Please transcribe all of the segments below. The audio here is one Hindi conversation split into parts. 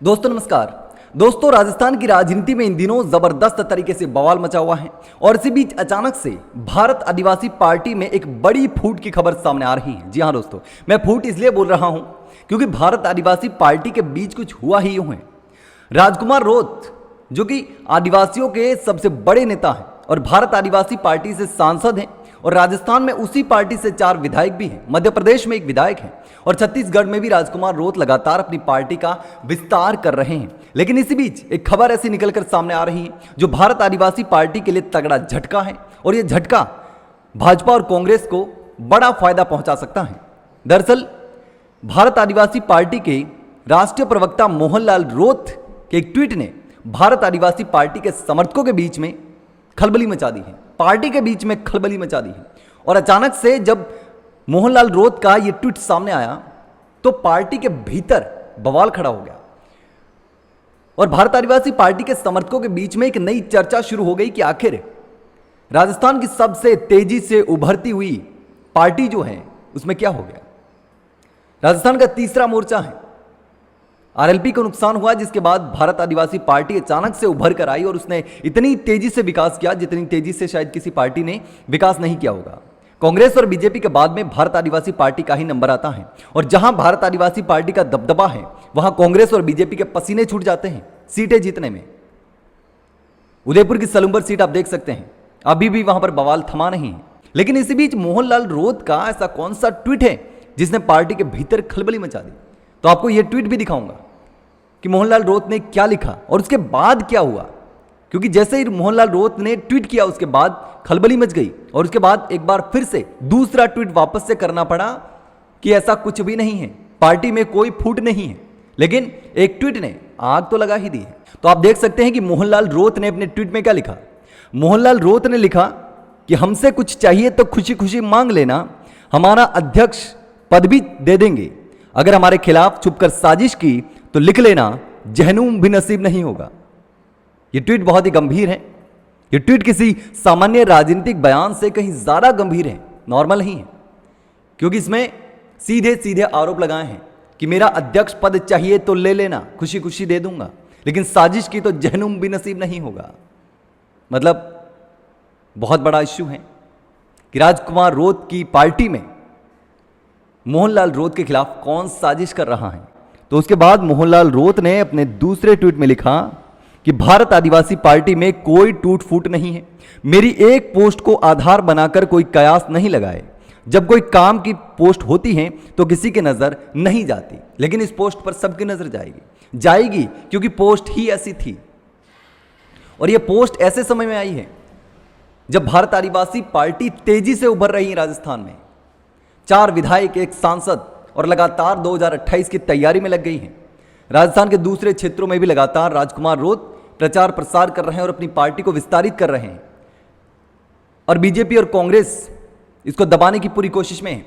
दोस्तों नमस्कार। दोस्तों राजस्थान की राजनीति में इन दिनों जबरदस्त तरीके से बवाल मचा हुआ है और इसी बीच अचानक से भारत आदिवासी पार्टी में एक बड़ी फूट की खबर सामने आ रही है। जी हां दोस्तों, मैं फूट इसलिए बोल रहा हूं क्योंकि भारत आदिवासी पार्टी के बीच कुछ हुआ ही यूं है। राजकुमार रोत जो कि आदिवासियों के सबसे बड़े नेता हैं और भारत आदिवासी पार्टी से सांसद हैं और राजस्थान में उसी पार्टी से 4 विधायक भी हैं, मध्य प्रदेश में 1 विधायक है और छत्तीसगढ़ में भी राजकुमार रोत लगातार अपनी पार्टी का विस्तार कर रहे हैं। लेकिन इसी बीच एक खबर ऐसी निकलकर सामने आ रही है जो भारत आदिवासी पार्टी के लिए तगड़ा झटका है और यह झटका भाजपा और कांग्रेस को बड़ा फायदा पहुंचा सकता है। दरअसल भारत आदिवासी पार्टी के राष्ट्रीय प्रवक्ता मोहनलाल रोत के एक ट्वीट ने भारत आदिवासी पार्टी के समर्थकों के बीच में खलबली मचा दी है, पार्टी के बीच में खलबली मचा दी है। और अचानक से जब मोहनलाल रोत का यह ट्वीट सामने आया तो पार्टी के भीतर बवाल खड़ा हो गया और भारत आदिवासी पार्टी के समर्थकों के बीच में एक नई चर्चा शुरू हो गई कि आखिर राजस्थान की सबसे तेजी से उभरती हुई पार्टी जो है उसमें क्या हो गया। राजस्थान का तीसरा मोर्चा है, आरएलपी को नुकसान हुआ जिसके बाद भारत आदिवासी पार्टी अचानक से उभर कर आई और उसने इतनी तेजी से विकास किया जितनी तेजी से शायद किसी पार्टी ने विकास नहीं किया होगा। कांग्रेस और बीजेपी के बाद में भारत आदिवासी पार्टी का ही नंबर आता है और जहां भारत आदिवासी पार्टी का दबदबा है वहां कांग्रेस और बीजेपी के पसीने छूट जाते हैं सीटें जीतने में। उदयपुर की सलूंबर सीट आप देख सकते हैं, अभी भी वहां पर बवाल थमा नहीं है। लेकिन इसी बीच मोहनलाल रोत का ऐसा कौन सा ट्वीट है जिसने पार्टी के भीतर खलबली मचा दी, तो आपको यह ट्वीट भी दिखाऊंगा कि मोहनलाल रोत ने क्या लिखा और उसके बाद क्या हुआ। क्योंकि जैसे ही मोहनलाल रोत ने ट्वीट किया उसके बाद खलबली मच गई और उसके बाद एक बार फिर से दूसरा ट्वीट वापस से करना पड़ा कि ऐसा कुछ भी नहीं है, पार्टी में कोई फूट नहीं है। लेकिन एक ट्वीट ने आग तो लगा ही दी है। तो आप देख सकते हैं कि मोहनलाल रोत ने अपने ट्वीट में क्या लिखा। मोहनलाल रोत ने लिखा कि हमसे कुछ चाहिए तो खुशी खुशी मांग लेना, हमारा अध्यक्ष पद भी दे देंगे। अगर हमारे खिलाफ छुपकर साजिश की तो लिख लेना, जहन्नुम भी नसीब नहीं होगा। यह ट्वीट बहुत ही गंभीर है। यह ट्वीट किसी सामान्य राजनीतिक बयान से कहीं ज्यादा गंभीर है, नॉर्मल नहीं है, क्योंकि इसमें सीधे सीधे आरोप लगाए हैं कि मेरा अध्यक्ष पद चाहिए तो ले लेना, खुशी खुशी दे दूंगा, लेकिन साजिश की तो जहन्नुम भी नसीब नहीं होगा। मतलब बहुत बड़ा इश्यू है कि राजकुमार रोत की पार्टी में मोहनलाल रोत के खिलाफ कौन साजिश कर रहा है। तो उसके बाद मोहनलाल रोत ने अपने दूसरे ट्वीट में लिखा कि भारत आदिवासी पार्टी में कोई टूट फूट नहीं है। मेरी एक पोस्ट को आधार बनाकर कोई कयास नहीं लगाए। जब कोई काम की पोस्ट होती है तो किसी की नजर नहीं जाती, लेकिन इस पोस्ट पर सबकी नजर जाएगी क्योंकि पोस्ट ही ऐसी थी। और यह पोस्ट ऐसे समय में आई है जब भारत आदिवासी पार्टी तेजी से उभर रही है। राजस्थान में 4 विधायक, 1 सांसद और लगातार 2028 की तैयारी में लग गई हैं। राजस्थान के दूसरे क्षेत्रों में भी लगातार राजकुमार रोत प्रचार प्रसार कर रहे हैं और अपनी पार्टी को विस्तारित कर रहे हैं और बीजेपी और कांग्रेस इसको दबाने की पूरी कोशिश में है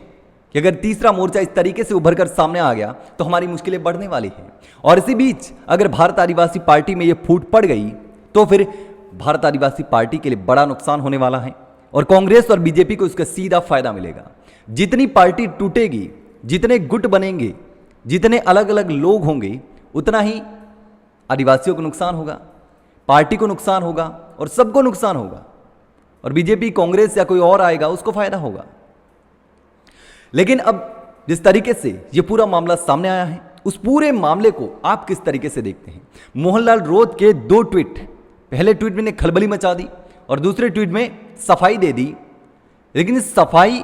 कि अगर तीसरा मोर्चा इस तरीके से उभर कर सामने आ गया तो हमारी मुश्किलें बढ़ने वाली हैं। और इसी बीच अगर भारत आदिवासी पार्टी में यह फूट पड़ गई तो फिर भारत आदिवासी पार्टी के लिए बड़ा नुकसान होने वाला है और कांग्रेस और बीजेपी को इसका सीधा फायदा मिलेगा। जितनी पार्टी टूटेगी, जितने गुट बनेंगे, जितने अलग अलग लोग होंगे, उतना ही आदिवासियों को नुकसान होगा, पार्टी को नुकसान होगा और सबको नुकसान होगा। और बीजेपी, कांग्रेस या कोई और आएगा उसको फायदा होगा। लेकिन अब जिस तरीके से यह पूरा मामला सामने आया है उस पूरे मामले को आप किस तरीके से देखते हैं। मोहनलाल रोत के 2 ट्वीट, पहले ट्वीट में ने खलबली मचा दी और दूसरे ट्वीट में सफाई दे दी। लेकिन इस सफाई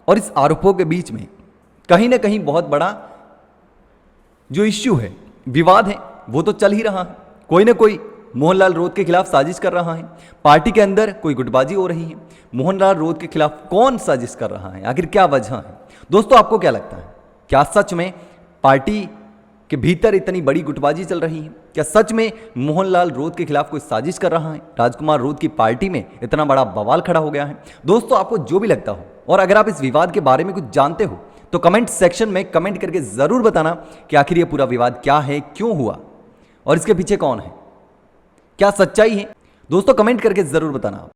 और इस आरोपों के बीच में कहीं ना कहीं बहुत बड़ा जो इश्यू है, विवाद है, वो तो चल ही रहा है। कोई ना कोई मोहनलाल रोत के खिलाफ साजिश कर रहा है, पार्टी के अंदर कोई गुटबाजी हो रही है। मोहनलाल रोत के खिलाफ कौन साजिश कर रहा है, आखिर क्या वजह है? दोस्तों आपको क्या लगता है, क्या सच में पार्टी के भीतर इतनी बड़ी गुटबाजी चल रही है? क्या सच में मोहनलाल रोत के खिलाफ कोई साजिश कर रहा है? राजकुमार रोत की पार्टी में इतना बड़ा बवाल खड़ा हो गया है। दोस्तों आपको जो भी लगता हो और अगर आप इस विवाद के बारे में कुछ जानते हो तो कमेंट सेक्शन में कमेंट करके जरूर बताना कि आखिर यह पूरा विवाद क्या है, क्यों हुआ और इसके पीछे कौन है, क्या सच्चाई है। दोस्तों कमेंट करके जरूर बताना।